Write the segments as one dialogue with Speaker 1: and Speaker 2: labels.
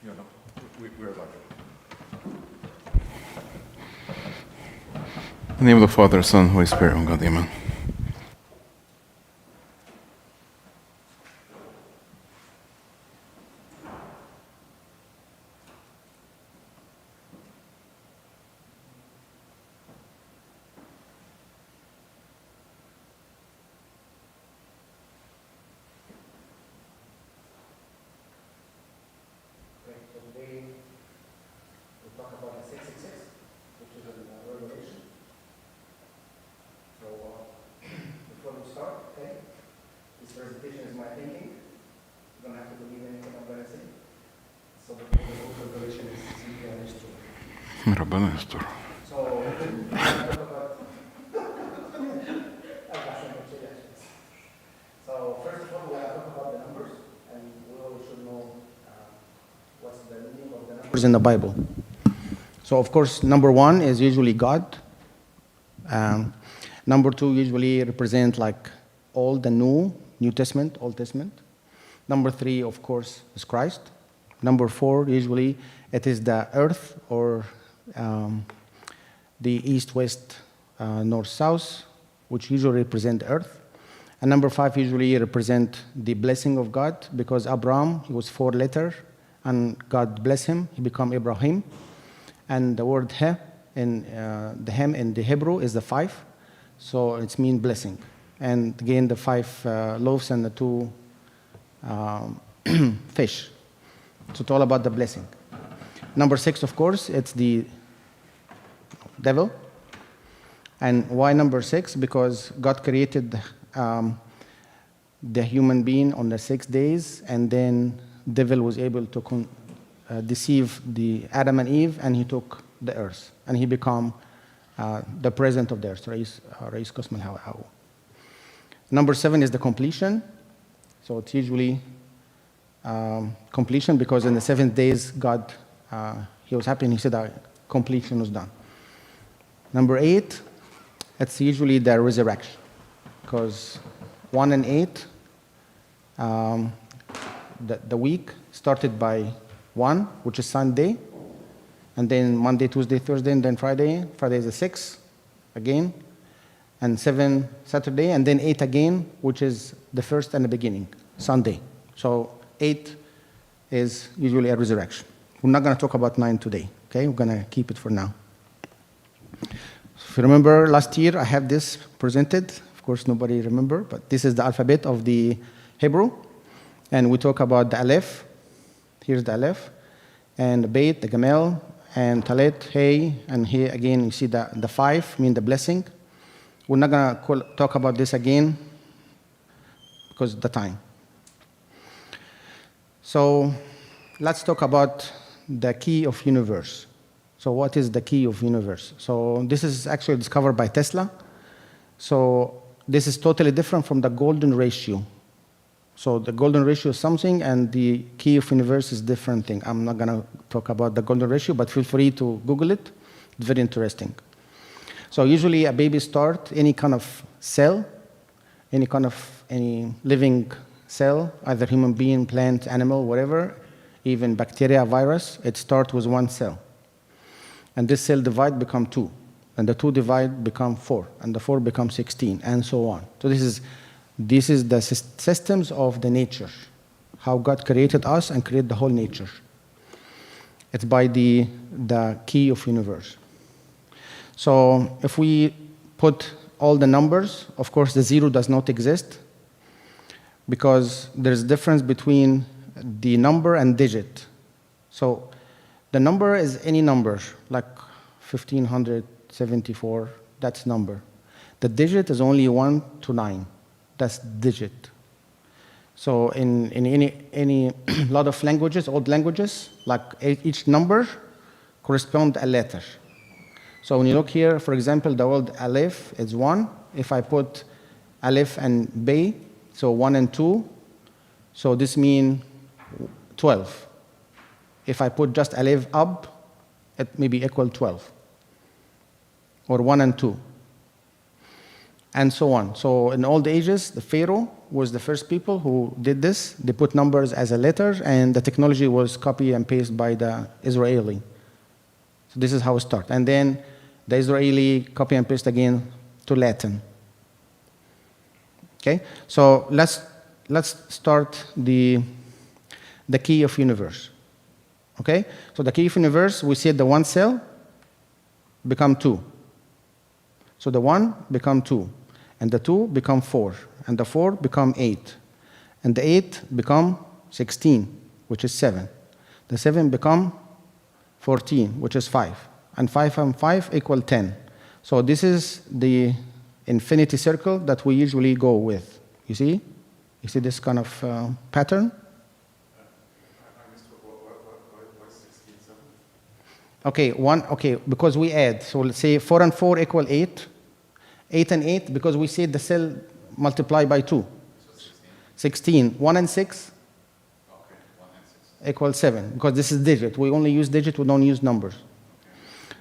Speaker 1: Yeah, no, we're allowed to. In the name of the Father, Son, Holy Spirit, one God, amen.
Speaker 2: Today we'll talk about the 666, which is a revelation. So before we start, okay, this presentation is my thinking. You don't have to believe anything I'm going to say. So the book of Revelation is simply an history.
Speaker 1: ربنا يستر.
Speaker 2: So we'll talk about I've got some suggestions. So first of all, we'll talk about the numbers, and we all should know what's the meaning of the numbers in the Bible. So of course, number 1 is usually God. Number 2 usually represent like Old and New Testament, Old Testament. Number 3, of course, is Christ. Number 4, usually it is the earth or the east, west, north, south, which usually represent earth. And number 5 usually represent the blessing of God, because Abraham, he was 4 letters, and God bless him, he become Ibrahim. And the word he in the hem in the Hebrew is the 5, so it's mean blessing. And again, the 5 loaves and the 2 fish. So it's all about the blessing. Number 6, of course, it's the devil. And why number 6? Because God created the human being on the 6 days, and then devil was able to deceive the Adam and Eve, and he took the earth, and he became the president of the earth. رئيس قسم الهواء. Number 7 is the completion. So it's usually completion, because in the 7 days God he was happy and he said completion was done. Number 8, it's usually the resurrection, because 1 and 8, the week started by 1, which is Sunday, and then Monday, Tuesday, Thursday, and then Friday. Friday is the 6th again, and 7 Saturday, and then 8 again, which is the first and the beginning, Sunday. So 8 is usually a resurrection. We're not going to talk about 9 today, okay? We're going to keep it for now. If you remember last year, I have this presented. Of course, nobody remember, but this is the alphabet of the Hebrew. And we talk about the Aleph. Here's the Aleph. And the Beit, the Gamel, and Talet, Hey, and here again you see the 5, mean the blessing. We're not going to talk about this again because of the time. So let's talk about the key of universe. So what is the key of universe? So this is actually discovered by Tesla. So this is totally different from the golden ratio. So the golden ratio is something, and the key of universe is different thing. I'm not going to talk about the golden ratio, but feel free to Google it. It's very interesting. So usually a baby starts any kind of cell, any living cell, either human being, plant, animal, whatever, even bacteria, virus, it starts with 1 cell. And this cell divide become 2, and the 2 divide become 4, and the 4 become 16, and so on. So this is the systems of the nature, how God created us and created the whole nature. It's by the key of universe. So if we put all the numbers, of course the 0 does not exist, because there's a difference between the number and digit. So the number is any number, like 1574, that's number. The digit is only 1 to 9. That's digit. So in any lot of languages, old languages, like each number corresponds a letter. So when you look here, for example, the word Aleph is 1. If I put Aleph and Bay, so 1 and 2, so this means 12. If I put just Aleph Ab, it may be equal 12. Or 1 and 2. And so on. So in all the ages, the Pharaoh was the first people who did this. They put numbers as a letter, and the technology was copy and paste by the Israeli. So this is how it started. And then the Israeli copy and paste again to Latin. Okay, so let's start the key of universe. Okay, so the key of universe, we said the one cell become 2. So the 1 become 2, and the 2 become 4, and the 4 become 8, and the 8 become 16, which is 7. The 7 become 14, which is 5, and 5 and 5 equal 10. So this is the infinity circle that we usually go with. You see this kind of pattern? Okay, because we add. So let's say 4 and 4 equal 8. 8 and 8, because we said the cell multiply by 2. So 16. 1 and 6 equal 7, because this is digit. We only use digit, we don't use numbers.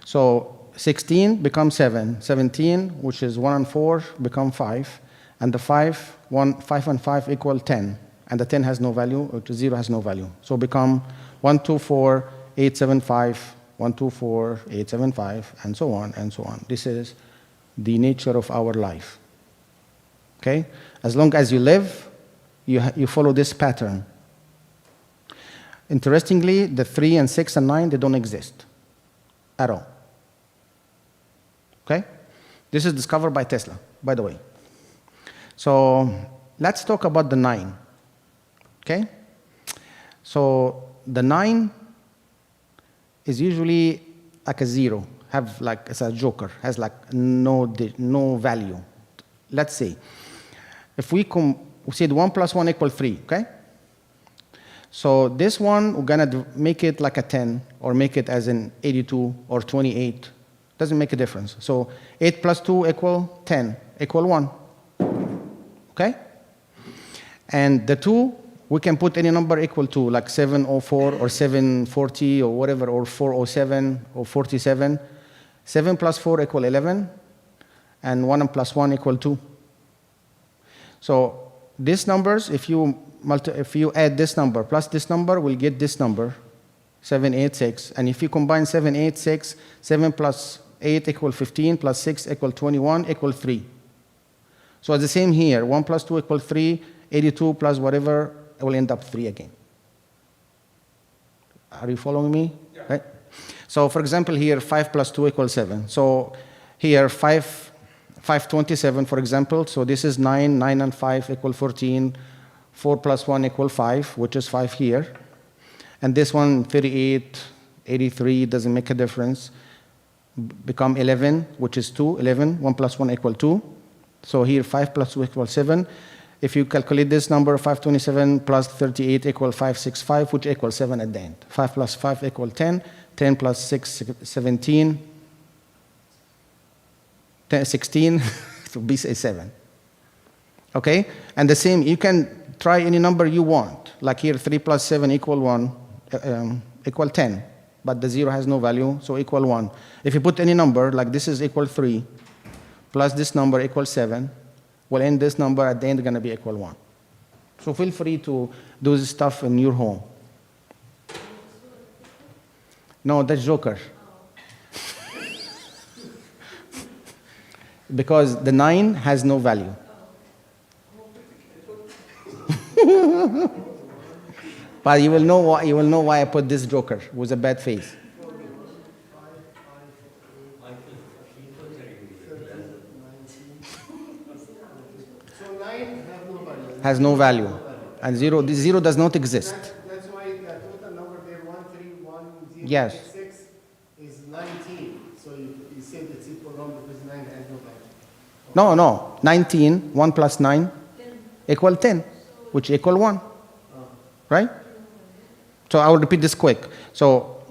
Speaker 2: So 16 becomes 7. 17, which is 1 and 4, become 5. And the 5 and 5 equal 10. And the 10 has no value, which is 0 has no value. So become 1, 2, 4, 8, 7, 5, 1, 2, 4, 8, 7, 5, and so on and so on. This is the nature of our life. Okay? As long as you live, you follow this pattern. Interestingly, the 3 and 6 and 9, they don't exist at all. Okay? This is discovered by Tesla, by the way. So let's talk about the 9. Okay? So the 9 is usually like a 0. Have like, it's a joker, has like no value. Let's say, if we said 1 plus 1 equal 3, okay? So this one, we're gonna make it like a 10, or make it as an 82 or 28. Doesn't make a difference. So 8 plus 2 equal 10, equal 1, okay? And the 2, we can put any number equal to, like 704 or 740 or whatever, or 407 or 47. 7 plus 4 equal 11, and 1 plus 1 equal 2. So these numbers, if you add this number plus this number, we'll get this number, 786. And if you combine 7, 8, 6, 7 plus 8 equal 15, plus 6 equal 21, equal 3. So it's the same here. 1 plus 2 equal 3, 82 plus whatever will end up 3 again. Are you following me? Yeah. Right? So for example here, 5 plus 2 equals 7. So here 527, for example. So this is 9, 9 and 5 equal 14. 4 plus 1 equal 5, which is 5 here. And this one, 38, 83, doesn't make a difference. Become 11, which is 2, 11. 1 plus 1 equal 2. So here 5 plus 2 equals 7. If you calculate this number, 527 plus 38 equal 565, which equals 7 at the end. 5 plus 5 equal 10. 10 plus 6, 17. 16, so B is 7. Okay? And the same, you can try any number you want. Like here, 3 plus 7 equal 1, equal 10. But the 0 has no value, so equal 1. If you put any number, like this is equal 3, plus this number equals 7, well, and this number at the end is going to be equal 1. So feel free to do this stuff in your home. No, that's Joker. Because the 9 has no value. But you will know why I put this Joker with a bad face.
Speaker 3: So 9
Speaker 2: has no value. And 0, this 0 does not exist.
Speaker 3: That's why the total number there, 13106
Speaker 2: Yes.
Speaker 3: is 19. So you said it's equal wrong because 9 has no value.
Speaker 2: No. 19, 1 plus 9 equal 10, which equal 1. Right? So I will repeat this quick. So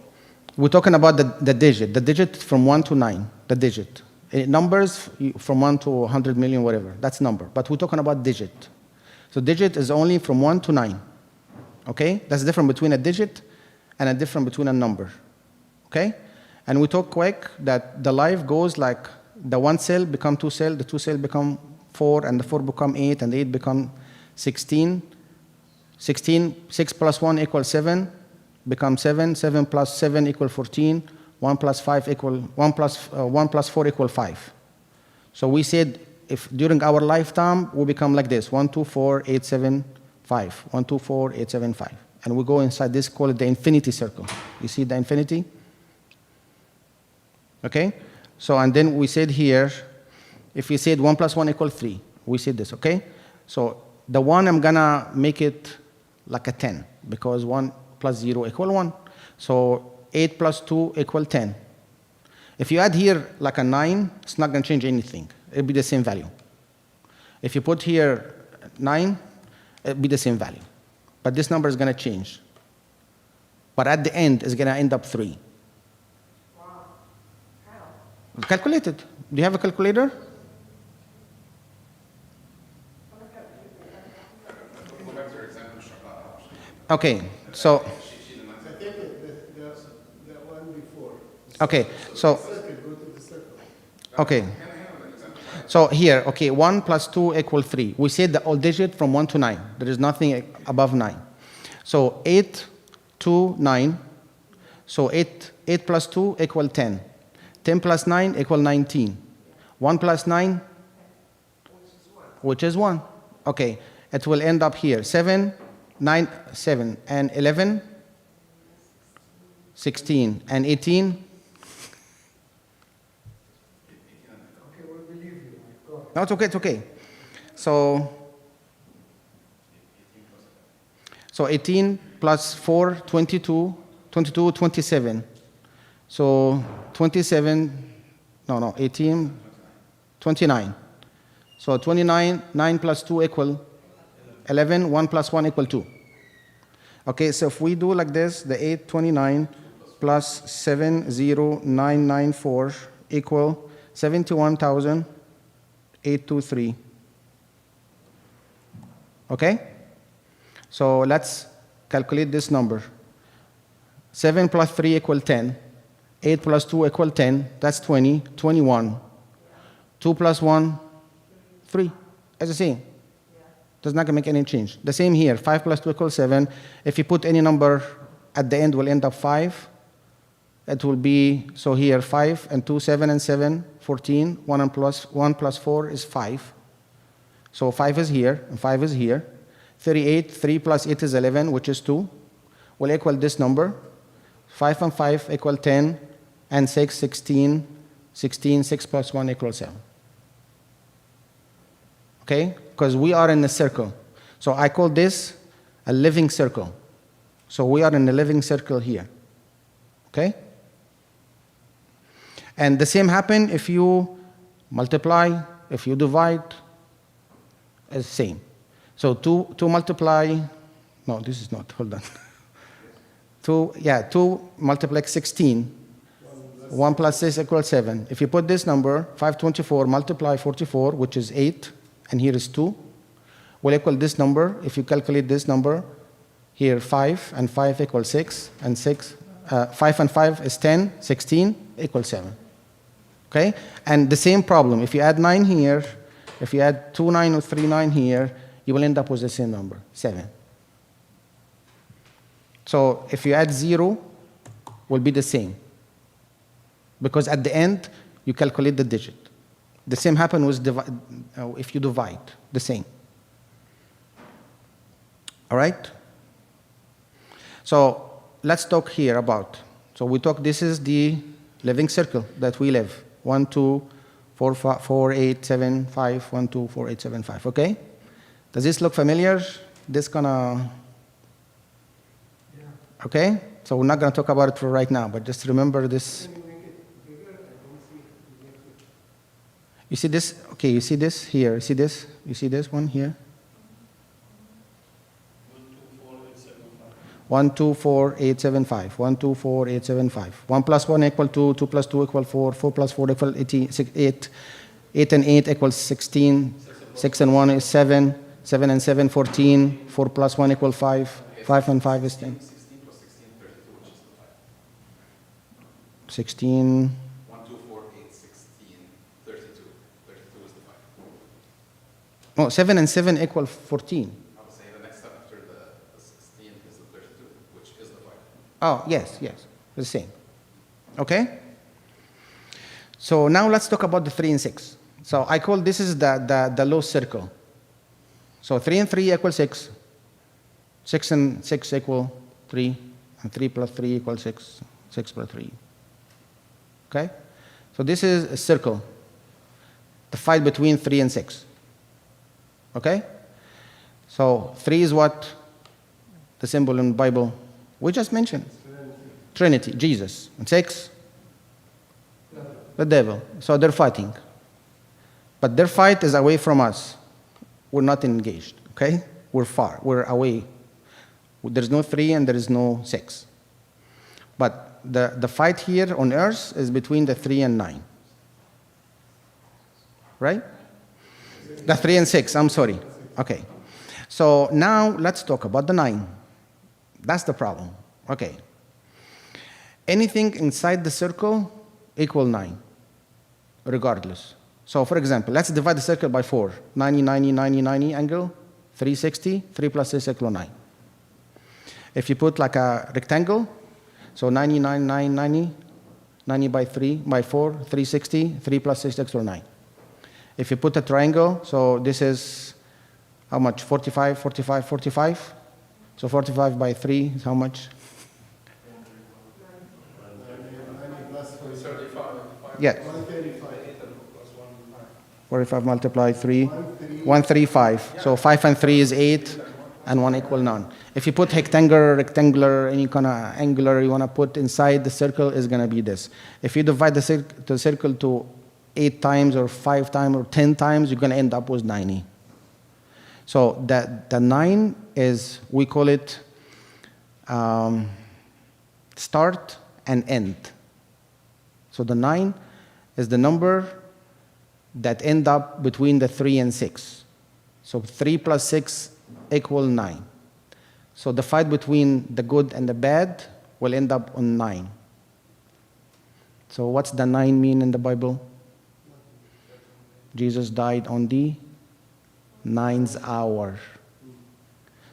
Speaker 2: we're talking about the digit. The digit from 1 to 9, the digit. Numbers from 1 to 100 million, whatever. That's number. But we're talking about digit. So digit is only from 1 to 9. Okay? That's the difference between a digit and a difference between a number. Okay? And we talk quick that the life goes like the 1 cell become 2 cell, the 2 cell become 4, and the 4 become 8, and the 8 become 16, 6 plus 1 equals 7, become 7, 7 plus 7 equals 14, 1 plus 5 equal 1 plus 4 equals 5. So we said if during our lifetime we become like this, 1, 2, 4, 8, 7, 5, 1, 2, 4, 8, 7, 5. And we go inside this, call it the infinity circle. You see the infinity? Okay? So, and then we said here, if we said 1 plus 1 equals 3, we said this, okay? So the 1, I'm gonna make it like a 10, because 1 plus 0 equals 1. So 8 plus 2 equals 10. If you add here like a 9, it's not gonna change anything. It'll be the same value. If you put here 9, it'll be the same value. But this number is gonna change. But at the end, it's gonna end up 3.
Speaker 4: Wow. How?
Speaker 2: Calculate it. Do you have a calculator? Okay, so,
Speaker 3: I think the one before.
Speaker 2: okay, so,
Speaker 3: Circle, go to the circle.
Speaker 2: okay. So here, okay, 1 plus 2 equals 3. We said the all digit from 1 to 9. There is nothing above 9. So 8 to 9. So 8 plus 2 equals 10. 10 plus 9 equals 19. 1 plus 9, which is 1. Okay, it will end up here. 7, 9, 7, and 11, 16, and 18.
Speaker 3: Okay, we believe you. Go ahead.
Speaker 2: No, it's okay, it's okay. So 18 plus 4, 22, 22, 27. So 27, no, 18, 29. So 29, 9 plus 2 equal 11, 1 plus 1 equal 2. Okay, so if we do like this, the 829 plus 70994 equal 71,823. Okay? So let's calculate this number. 7 plus 3 equal 10. 8 plus 2 equal 10. That's 20. 21. 2 plus 1, 3. As I say, does not make any change. The same here. 5 plus 2 equals 7. If you put any number at the end, will end up 5. It will be, so here 5 and 2, 7 and 7, 14. 1 plus 4 is 5. So 5 is here and 5 is here. 38, 3 plus 8 is 11, which is 2. Will equal this number. 5 and 5 equal 10, and 6, 16. 16, 6 plus 1 equals 7. Okay? Because we are in a circle. So I call this a living circle. So we are in a living circle here. Okay? And the same happen if you multiply, if you divide, it's the same. So 2 multiply, no, this is not, hold on. 2 multiply 16. 1 plus 6 equals 7. If you put this number, 524 multiply 44, which is 8, and here is 2, will equal this number. If you calculate this number, here 5 and 5 equals 6, and 5 and 5 is 10, 16 equals 7. Okay? And the same problem, if you add 9 here, if you add 2 9 or 3 9 here, you will end up with the same number, 7. So if you add 0, will be the same. Because at the end, you calculate the digit. The same happens with if you divide, the same. All right? So let's talk here about, so we talk, this is the living circle that we live. 1, 2, 4, 4, 8, 7, 5, 1, 2, 4, 8, 7, 5, okay? Does this look familiar? This gonna,
Speaker 3: Yeah.
Speaker 2: okay? So we're not gonna talk about it for right now, but just remember this.
Speaker 3: Can you make it bigger? I don't see it.
Speaker 2: You see this? Okay, you see this here? You see this? You see this one here? 1, 2, 4, 8, 7, 5. 1, 2, 4, 8, 7, 5. 1 plus 1 equal 2, 2 plus 2 equal 4, 4 plus 4 equal 8, 8 and 8 equals 16, 6 and 1 is 7, 7 and 7, 14, 4 plus 1 equal 5, 5 and 5 is 10.
Speaker 1: 16 plus 16, 32, which is the 5.
Speaker 2: 16,
Speaker 1: 1, 2, 4, 8, 16, 32. 32 is the 5.
Speaker 2: no, 7 and 7 equal 14.
Speaker 1: Oh,
Speaker 2: Oh, yes, the same. Okay? So now let's talk about the 3 and 6. So I call this is the low circle. So 3 and 3 equal 6. 6 and 6 equal 3. And 3 plus 3 equals 6. 6 plus 3. Okay? So this is a circle. The fight between 3 and 6. Okay? So 3 is what? The symbol in the Bible we just mentioned. Trinity, Jesus. And 6? The devil. So they're fighting. But their fight is away from us. We're not engaged. Okay? We're far. We're away. There's no 3 and there is no 6. But the fight here on earth is between the 3 and 9. Right? The 3 and 6, I'm sorry. Okay. So now let's talk about the 9. That's the problem. Okay. Anything inside the circle equal 9, regardless. So for example, let's divide the circle by 4. 90, 90, 90, 90 angle, 360, 3 plus 6 equal 9. If you put like a rectangle, so 90, 90, 90, 90, 90 by 3, by 4, 360, 3 plus 6 equal 9. If you put a triangle, so this is how much? 45, 45, 45. So 45 by 3 is how much?
Speaker 3: 90 plus
Speaker 1: 35.
Speaker 2: Yeah.
Speaker 3: 135.
Speaker 2: 45 multiplied 3, 135. So 5 and 3 is 8, and 1 equal none. If you put rectangular, any kind of angular you want to put inside the circle is going to be this. If you divide the circle to 8 times or 5 times or 10 times, you're going to end up with 90. So the 9 is, we call it start and end. So the 9 is the number that end up between the 3 and 6. So 3 plus 6 equal 9. So the fight between the good and the bad will end up on 9. So what's the 9 mean in the Bible? Jesus died on the 9th hour.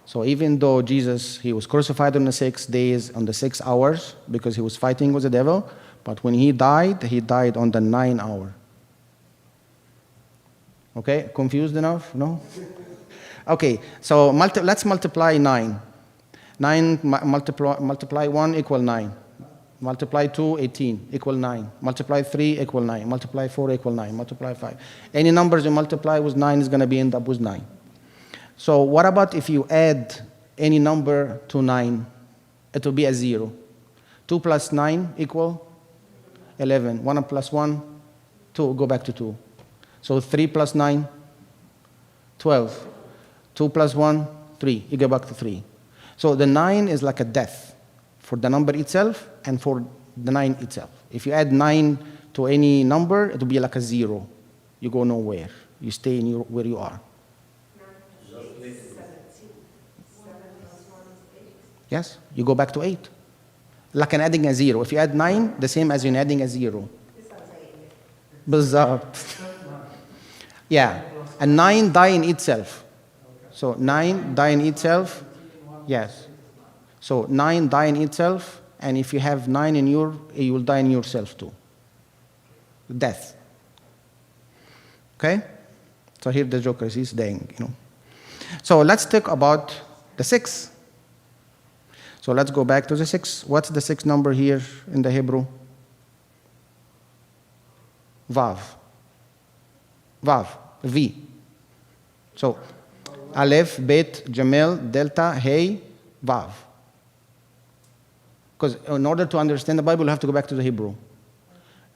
Speaker 2: So even though Jesus, he was crucified on the 6 days, on the 6 hours, because he was fighting with the devil, but when he died on the 9th hour. Okay, confused enough? No? Okay, so let's multiply 9. 9 multiply 1 equal 9. Multiply 2, 18, equal 9. Multiply 3 equal 9. Multiply 4 equal 9. Multiply 5. Any numbers you multiply with 9 is going to end up with 9. So what about if you add any number to 9? It will be a 0. 2 plus 9 equal 11. 1 plus 1, 2, go back to 2. So 3 plus 9, 12. 2 plus 1, 3. You go back to 3. So the 9 is like a death for the number itself and for the 9 itself. If you add 9 to any number, it will be like a 0. You go nowhere. You stay where you are.
Speaker 4: 17. 7 plus 1 is 8.
Speaker 2: Yes? You go back to 8. Like an adding a 0. If you add 9, the same as in adding a 0. بالظبط. Yeah. And 9 die in itself. So 9 die in itself. Yes. So 9 die in itself, and if you have 9 in you will die in yourself too. Death. Okay? So here the Joker is dying, So let's talk about the 6. So let's go back to the 6. What's the 6th number here in the Hebrew? Vav. Vav. V. So Aleph, Bet, Jamel, Delta, Hey, Vav. Because in order to understand the Bible, you have to go back to the Hebrew.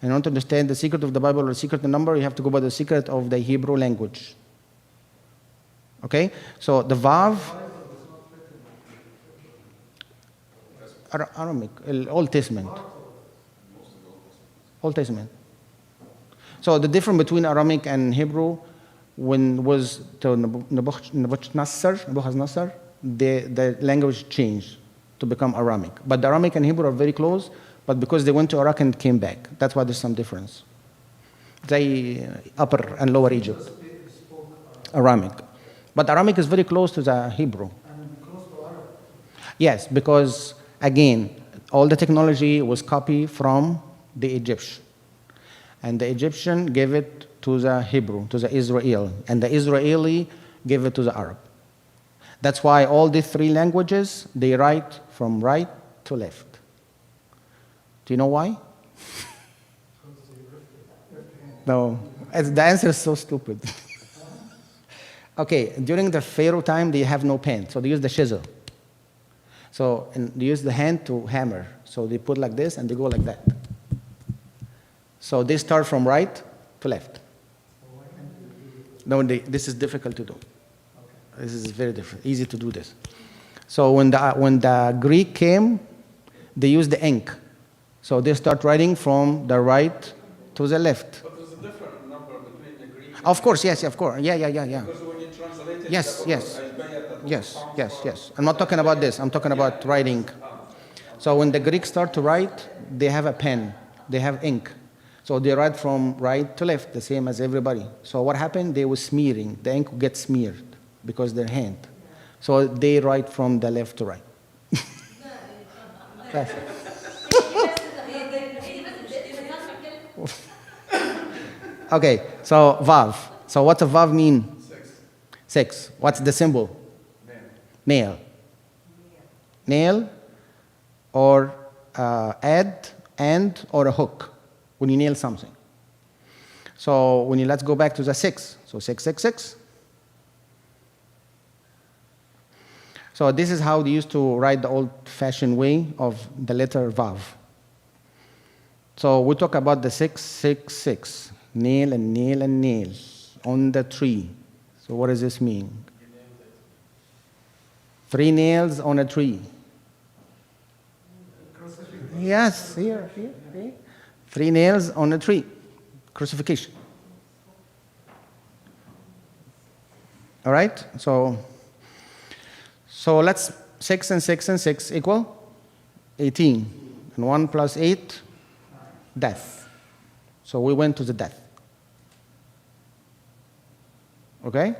Speaker 2: In order to understand the secret of the Bible or the secret of the number, you have to go by the secret of the Hebrew language. Okay? So the Vav, Aramaic, Old Testament. Old Testament. So the difference between Aramaic and Hebrew, when was to Nebuchadnezzar, the language changed to become Aramaic. But the Aramaic and Hebrew are very close, but because they went to Iraq and came back, that's why there's some difference. They upper and lower Egypt. Aramaic. But Aramaic is very close to the Hebrew. Yes, because again, all the technology was copied from the Egyptian. And the Egyptian gave it to the Hebrew, to the Israel. And the Israeli gave it to the Arab. That's why all these three languages, they write from right to left. Do you know why? No, the answer is so stupid. Okay, during the Pharaoh time, they have no pen, so they use the chisel. So and they use the hand to hammer. So they put like this and they go like that. So they start from right to left. No, this is difficult to do. This is very different. Easy to do this. So when the Greek came, they used the ink. So they start writing from the right to the left.
Speaker 1: But there's a different number between the Greek and
Speaker 2: Of course, yes, of course. Yeah.
Speaker 1: because when you translate it,
Speaker 2: Yes,
Speaker 1: the
Speaker 2: yes.
Speaker 1: book,
Speaker 2: Yes. I'm not talking about this. I'm talking about writing. So when the Greeks start to write, they have a pen. They have ink. So they write from right to left, the same as everybody. So what happened? They were smearing. The ink would get smeared because their hand. So they write from the left to right. That's it. Okay, so Vav. So what's a Vav mean? 6. What's the symbol? Nail. Nail or add, and, or a hook when you nail something. So let's go back to the 6. So 666. So this is how they used to write the old-fashioned way of the letter Vav. So we talk about the 666. Nail and nail and nail on the tree. So what does this mean? 3 nails on a tree. Yes, here. 3 nails on a tree. Crucifixion. All right? So let's 6 and 6 and 6 equal 18. And 1 plus 8, death. So we went to the death. Okay?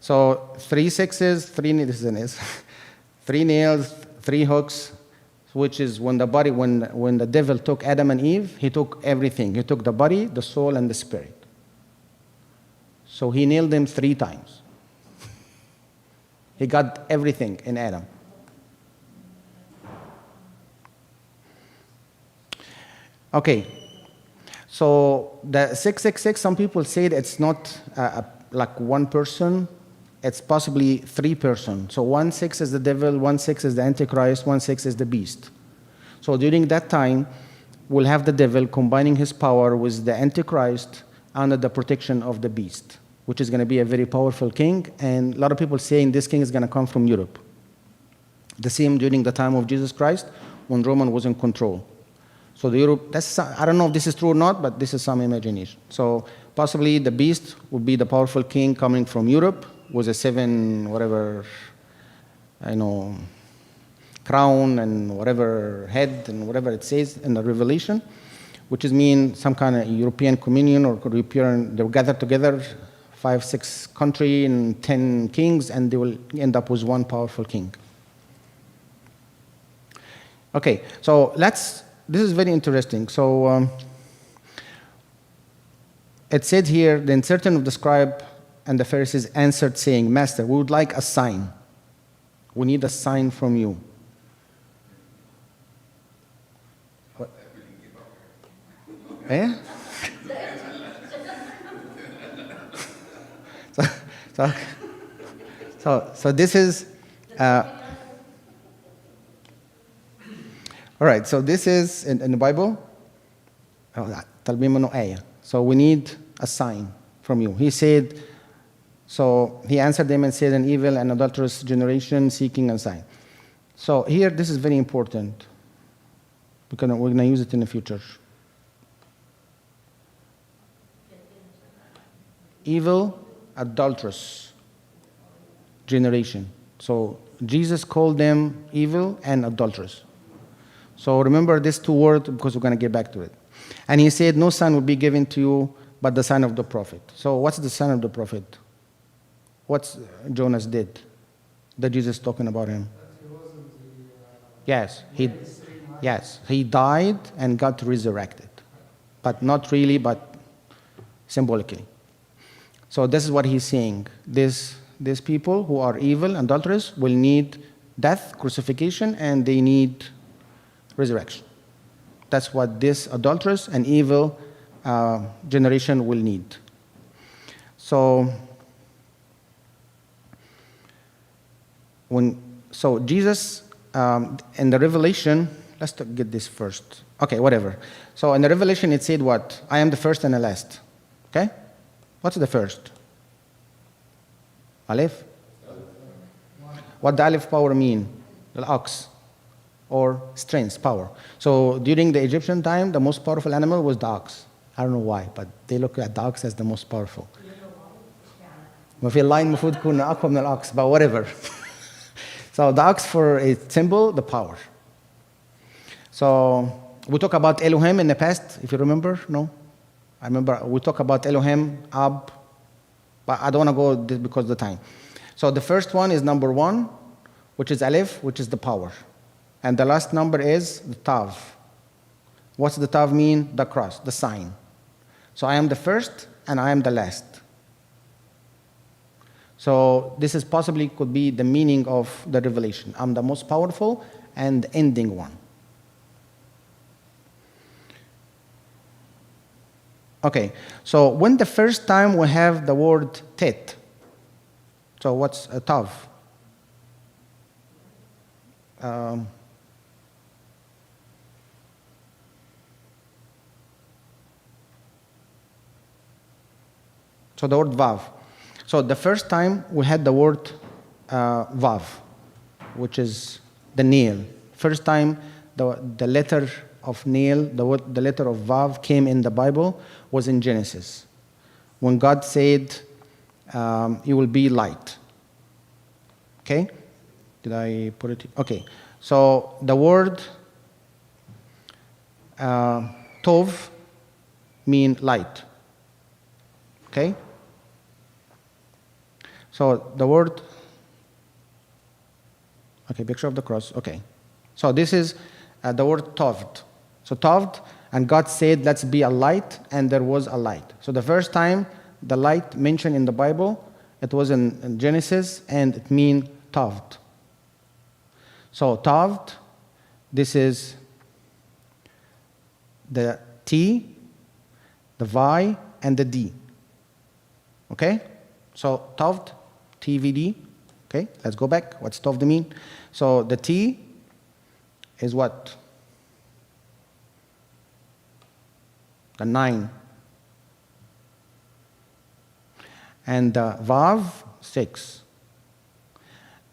Speaker 2: So 3 sixes, 3 this is an is. 3 nails, 3 hooks, which is when the devil took Adam and Eve, he took everything. He took the body, the soul, and the spirit. So he nailed them 3 times. He got everything in Adam. Okay. So the 666, some people say that it's not like one person. It's possibly 3 persons. So 1 6 is the devil, 1 6 is the Antichrist, 1 6 is the beast. So during that time, we'll have the devil combining his power with the Antichrist under the protection of the beast, which is going to be a very powerful king. And a lot of people saying this king is going to come from Europe. The same during the time of Jesus Christ when Roman was in control. So the Europe, I don't know if this is true or not, but this is some imagination. So possibly the beast would be the powerful king coming from Europe with a 7, whatever, crown and whatever head and whatever it says in the Revelation, which is mean some kind of European communion or European, they'll gather together 5, 6 countries and 10 kings, and they will end up with one powerful king. Okay, so this is very interesting. So it said here, then certain of the scribe and the Pharisees answered, saying, Master, we would like a sign. We need a sign from you. What? Eh? So this is, all right, so this is in the Bible. So we need a sign from you. He said, so he answered them and said, an evil and adulterous generation seeking a sign. So here, this is very important, because we're going to use it in the future. Evil, adulterous generation. So Jesus called them evil and adulterous. So remember these 2 words, because we're going to get back to it. And he said, no son will be given to you but the son of the prophet. So what's the son of the prophet? What Jonas did that Jesus is talking about him? Yes, Yes, he died and got resurrected. But not really, but symbolically. So this is what he's saying. These people who are evil, adulterous, will need death, crucifixion, and they need resurrection. That's what this adulterous and evil generation will need. So Jesus in the Revelation, let's get this first. Okay, whatever. So in the Revelation it said what? I am the first and the last. Okay? What's the first? Aleph? What the Aleph power mean? The ox. Or strength, power. So during the Egyptian time, the most powerful animal was the ox. I don't know why, but they look at the ox as the most powerful. ما في اللاين المفروض يكون أقوى من الأوكس, but whatever. So the ox for a symbol, the power. So we talk about Elohim in the past, if you remember, no? I remember we talk about Elohim, Ab, but I don't want to go this because of the time. So the first one is number 1, which is Aleph, which is the power. And the last number is the Tav. What's the Tav mean? The cross, the sign. So I am the first and I am the last. So this is possibly could be the meaning of the revelation. I'm the most powerful and the ending one. Okay, so when the first time we have the word tet, so what's a tav? So the word vav. So the first time we had the word vav, which is the nail. First time the letter of nail, the letter of vav came in the Bible was in Genesis. When God said, you will be light. Okay? Did I put it? Okay. So the word tov mean light. Okay? So the word, okay, picture of the cross, okay. So this is the word toved. So toved, and God said, let's be a light, and there was a light. So the first time the light mentioned in the Bible, it was in Genesis, and it means toved. So toved, this is the T, the Y, and the D. Okay? So toved, TVD. Okay, let's go back. What's toved mean? So the T is what? The 9. And the Vav, 6.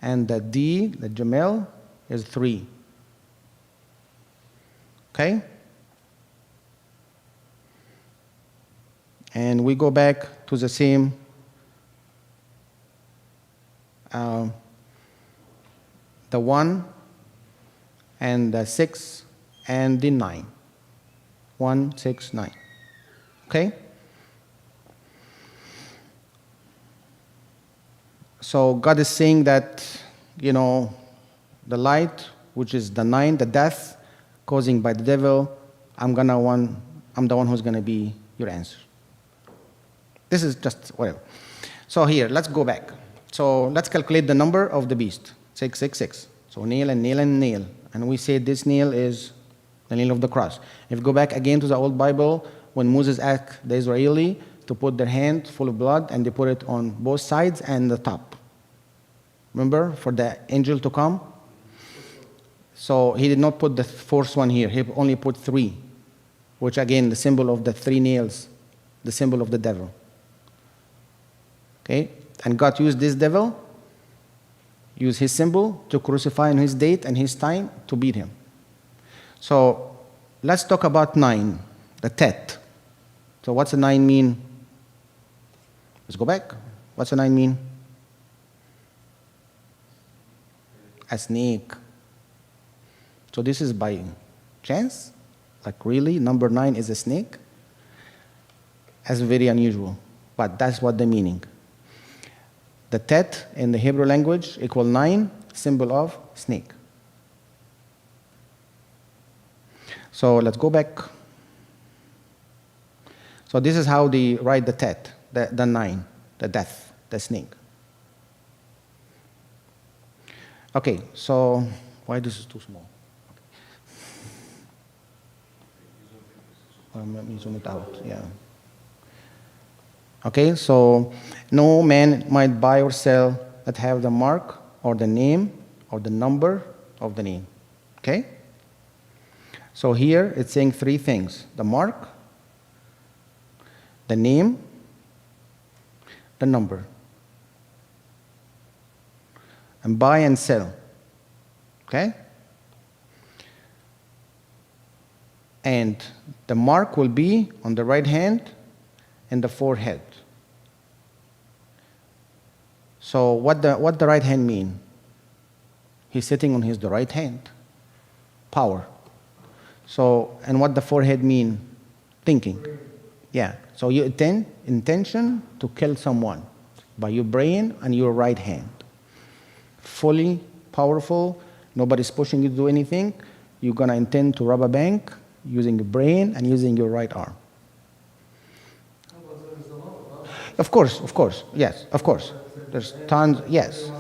Speaker 2: And the D, the Jamel, is 3. Okay? And we go back to the same the 1 and the 6 and the 9. 1, 6, 9. Okay? So God is saying that, the light, which is the 9, the death causing by the devil, I'm the one who's going to be your answer. This is just whatever. So here, let's go back. So let's calculate the number of the beast. 666. So nail and nail and nail. And we say this nail is the nail of the cross. If you go back again to the old Bible, when Moses asked the Israeli to put their hand full of blood, and they put it on both sides and the top. Remember, for the angel to come? So he did not put the fourth one here. He only put 3, which again, the symbol of the 3 nails, the symbol of the devil. Okay? And God used this devil, used his symbol to crucify on his date and his time to beat him. So let's talk about 9, the tet. So what's the 9 mean? Let's go back. What's the 9 mean? A snake. So this is by chance? Like really? Number 9 is a snake? That's very unusual. But that's what the meaning. The tet in the Hebrew language equal 9, symbol of snake. So let's go back. So this is how they write the tet, the 9, the death, the snake. Okay, so why this is too small? Let me zoom it out, yeah. Okay, so no man might buy or sell that have the mark or the name or the number of the name. Okay? So here it's saying 3 things: the mark, the name, the number. And buy and sell. Okay? And the mark will be on the right hand and the forehead. So what the right hand mean? He's sitting on the right hand. Power. So, and what the forehead mean? Thinking. Yeah. So you intention to kill someone by your brain and your right hand. Fully powerful. Nobody's pushing you to do anything. You're gonna intend to rob a bank using your brain and using your right arm. Of course, yes, of course. There's tons, yes.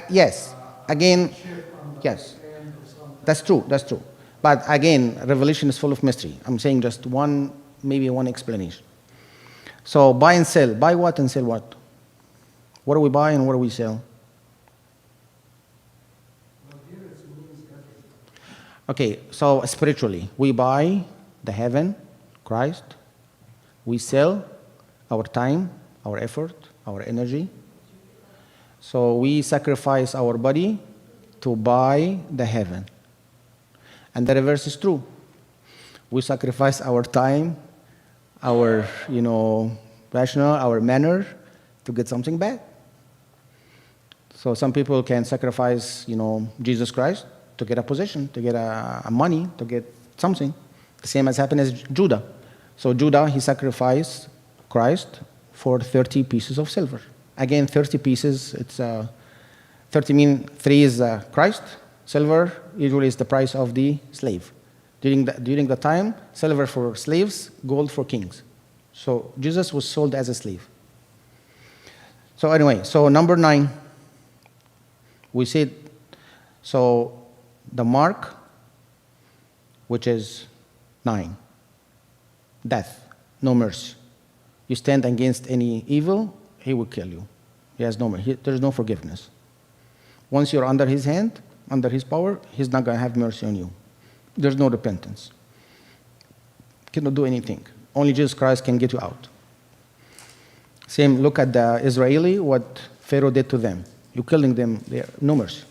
Speaker 2: Yes, again, yes. That's true. But again, Revelation is full of mystery. I'm saying just maybe one explanation. So buy and sell. Buy what and sell what? What do we buy and what do we sell? Okay, so spiritually, we buy the heaven, Christ. We sell our time, our effort, our energy. So we sacrifice our body to buy the heaven. And the reverse is true. We sacrifice our time, our, rational, our manner to get something back. So some people can sacrifice, Jesus Christ to get a position, to get a money, to get something. The same as happened as Judah. So Judah, he sacrificed Christ for 30 pieces of silver. Again, 30 pieces, it's 30 mean 3 is Christ, silver usually is the price of the slave. During the time, silver for slaves, gold for kings. So Jesus was sold as a slave. So anyway, so number 9, we said, so the mark, which is 9, death, no mercy. You stand against any evil, he will kill you. He has no mercy. There's no forgiveness. Once you're under his hand, under his power, he's not going to have mercy on you. There's no repentance. Cannot do anything. Only Jesus Christ can get you out. Same, look at the Israeli, what Pharaoh did to them. You're killing them, no mercy.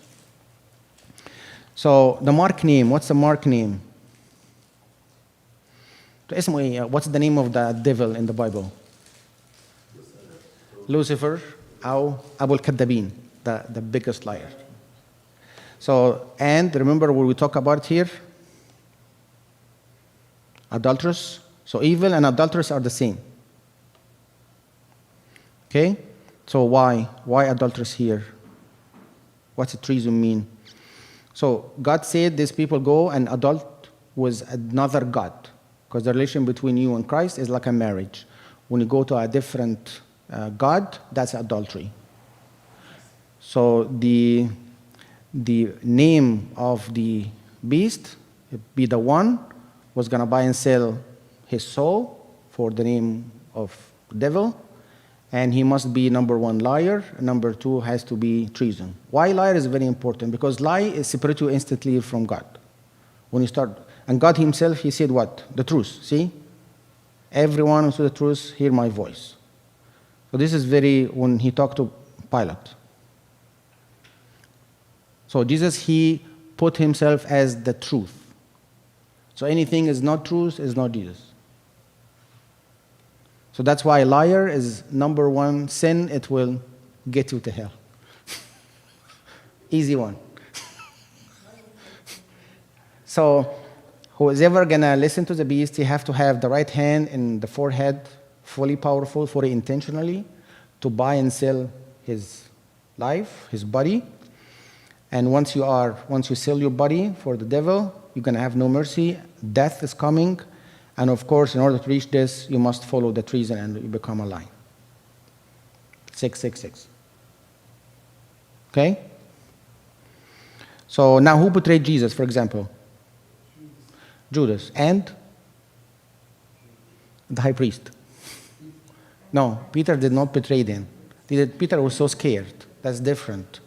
Speaker 2: So the mark name, what's the mark name? What's the name of the devil in the Bible? Lucifer, Abul Kadabin, the biggest liar. So, and remember what we talk about here? Adulterous. So evil and adulterous are the same. Okay? So why? Why adulterous here? What's treason mean? So God said these people go and adult with another God. Because the relation between you and Christ is like a marriage. When you go to a different God, that's adultery. So the name of the beast, be the one, was going to buy and sell his soul for the name of devil. And he must be number 1, liar. Number 2 has to be treason. Why liar is very important? Because lie is separate you instantly from God. When you start, and God himself, he said what? The truth, see? Everyone who says the truth, hear my voice. So this is when he talked to Pilate. So Jesus, he put himself as the truth. So anything is not truth is not Jesus. So that's why liar is number 1 sin. It will get you to hell. Easy one. So who's ever going to listen to the beast, he have to have the right hand in the forehead, fully powerful, fully intentionally, to buy and sell his life, his body. And once you sell your body for the devil, you're going to have no mercy. Death is coming. And of course, in order to reach this, you must follow the treason and you become a lion. 666. Okay? So now who betrayed Jesus, for example? Judas. And the high priest. No, Peter did not betray him. Peter was so scared. That's different.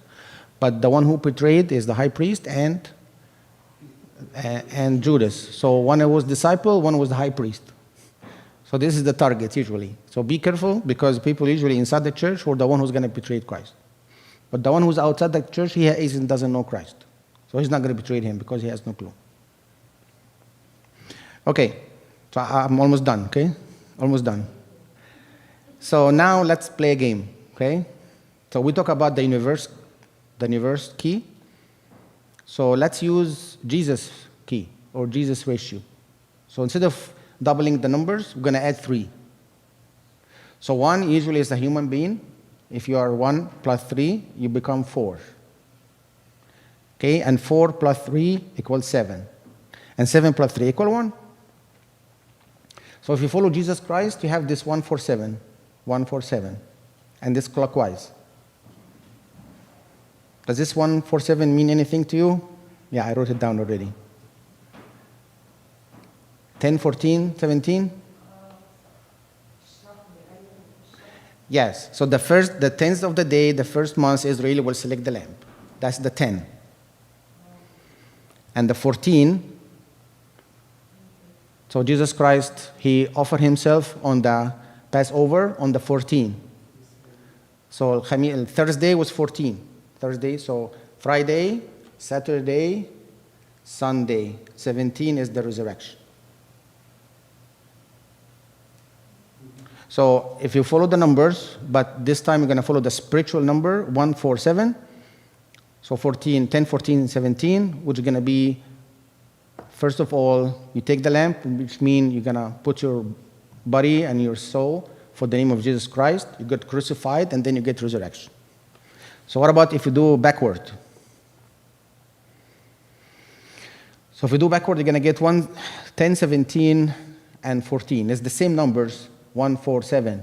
Speaker 2: But the one who betrayed is the high priest and Judas. So one was disciple, one was the high priest. So this is the target usually. So be careful, because people usually inside the church were the one who's going to betray Christ. But the one who's outside the church, he doesn't know Christ. So he's not going to betray him because he has no clue. Okay, so I'm almost done, okay? Almost done. So now let's play a game, okay? So we talk about the universe key. So let's use Jesus key or Jesus ratio. So instead of doubling the numbers, we're going to add 3. So 1 usually is a human being. If you are 1 plus 3, you become 4. Okay, and 4 plus 3 equals 7. And 7 plus 3 equals 1. So if you follow Jesus Christ, you have this 147, 147, and this clockwise. Does this 147 mean anything to you? Yeah, I wrote it down already. 10, 14, 17? Yes, so the 10th of the day, the first month, Israel will select the lamb. That's the 10. And the 14, so Jesus Christ, he offered himself on the Passover on the 14. So Thursday was 14. Thursday, so Friday, Saturday, Sunday. 17 is the resurrection. So if you follow the numbers, but this time you're going to follow the spiritual number, 147. So 14, 10, 14, 17, which is going to be, first of all, you take the lamp, which means you're going to put your body and your soul for the name of Jesus Christ. You get crucified, and then you get resurrection. So what about if you do backward? So if you do backward, you're going to get 10, 17, and 14. It's the same numbers, 1, 4, 7.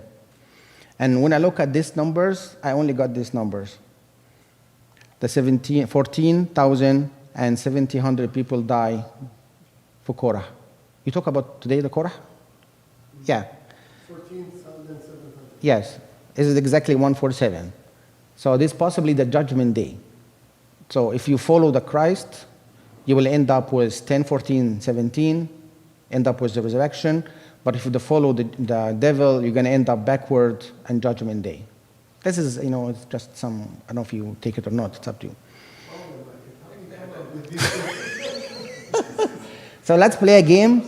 Speaker 2: And when I look at these numbers, I only got these numbers. The 14,000 and 1,700 people die for Korah. You talk about today the Korah? Yeah.
Speaker 3: 14,700.
Speaker 2: Yes. This is exactly 147. So this is possibly the judgment day. So if you follow the Christ, you will end up with 10, 14, 17, end up with the resurrection. But if you follow the devil, you're going to end up backward and judgment day. This is, it's just some, I don't know if you take it or not, it's up to you. So let's play a game.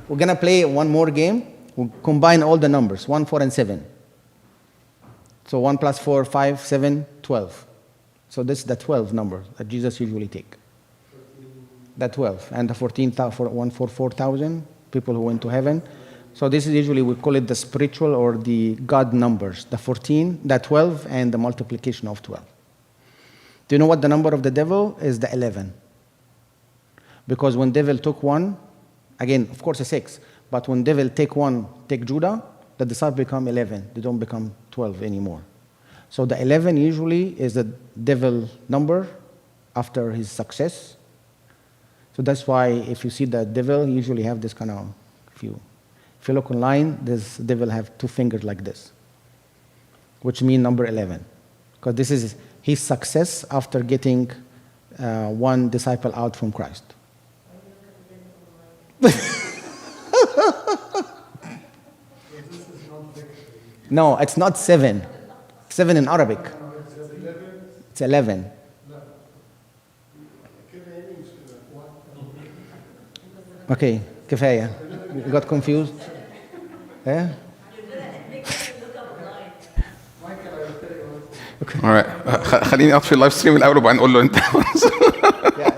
Speaker 2: We're going to play one more game. We'll combine all the numbers, 1, 4, and 7. So 1 plus 4, 5, 7, 12. So this is the 12 number that Jesus usually take. The 12. And the 4,000 people who went to heaven. So this is usually, we call it the spiritual or the God numbers. The 14, the 12, and the multiplication of 12. Do you know what the number of the devil is? The 11. Because when devil took 1, again, of course, a 6. But when devil take Judah, the disciples become 11. They don't become 12 anymore. So the 11 usually is the devil number after his success. So that's why if you see the devil, you usually have this kind of, if you look online, this devil have 2 fingers like this, which mean number 11. Because this is his success after getting 1 disciple out from Christ. No, it's not 7. 7 in Arabic. It's 11. Okay, كفاية. You got confused? Yeah?
Speaker 1: All right. خليني اطفي اللايف ستريم الاول وبعدين نقول له انت.
Speaker 2: Yeah,